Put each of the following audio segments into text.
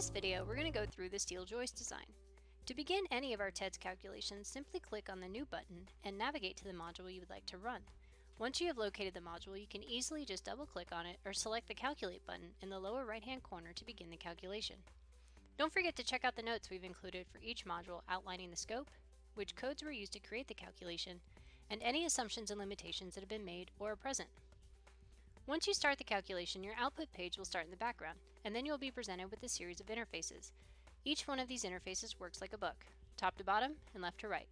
this video, we're going to go through the steel joist design. To begin any of our TEDS calculations, simply click on the New button and navigate to the module you would like to run. Once you have located the module, you can easily just double-click on it or select the Calculate button in the lower right-hand corner to begin the calculation. Don't forget to check out the notes we've included for each module outlining the scope, which codes were used to create the calculation, and any assumptions and limitations that have been made or are present. Once you start the calculation, your output page will start in the background, and then you'll be presented with a series of interfaces. Each one of these interfaces works like a book, top to bottom and left to right.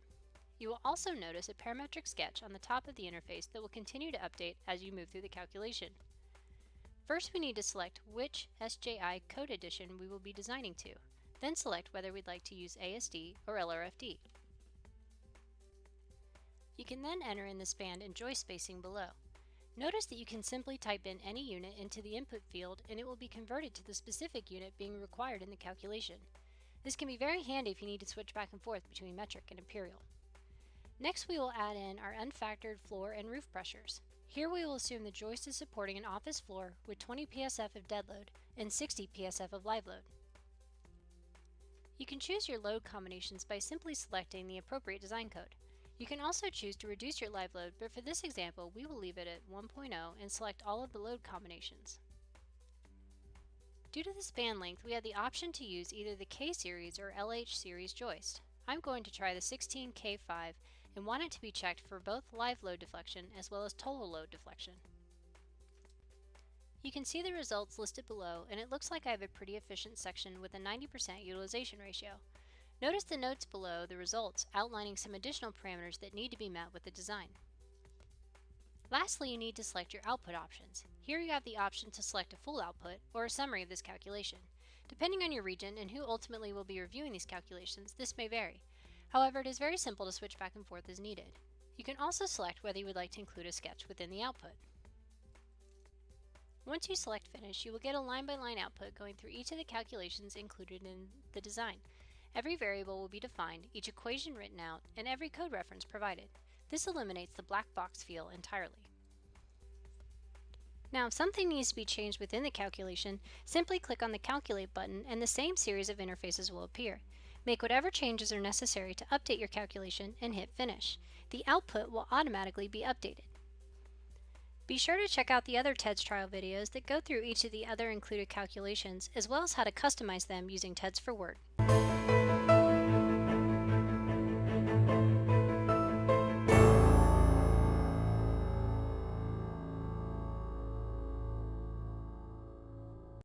You will also notice a parametric sketch on the top of the interface that will continue to update as you move through the calculation. First, we need to select which SJI code edition we will be designing to, then select whether we'd like to use ASD or LRFD. You can then enter in the span and joist spacing below. Notice that you can simply type in any unit into the input field and it will be converted to the specific unit being required in the calculation. This can be very handy if you need to switch back and forth between metric and imperial. Next, we will add in our unfactored floor and roof pressures. Here we will assume the joist is supporting an office floor with 20 psf of dead load and 60 psf of live load. You can choose your load combinations by simply selecting the appropriate design code. You can also choose to reduce your live load, but for this example, we will leave it at 1.0 and select all of the load combinations. Due to the span length, we have the option to use either the K-series or LH series joist. I'm going to try the 16K5 and want it to be checked for both live load deflection as well as total load deflection. You can see the results listed below, and it looks like I have a pretty efficient section with a 90% utilization ratio. Notice the notes below the results outlining some additional parameters that need to be met with the design. Lastly, you need to select your output options. Here you have the option to select a full output or a summary of this calculation. Depending on your region and who ultimately will be reviewing these calculations, this may vary. However, it is very simple to switch back and forth as needed. You can also select whether you would like to include a sketch within the output. Once you select Finish, you will get a line-by-line output going through each of the calculations included in the design. Every variable will be defined, each equation written out, and every code reference provided. This eliminates the black box feel entirely. Now, if something needs to be changed within the calculation, simply click on the Calculate button and the same series of interfaces will appear. Make whatever changes are necessary to update your calculation and hit Finish. The output will automatically be updated. Be sure to check out the other TEDS trial videos that go through each of the other included calculations, as well as how to customize them using TEDS for Word.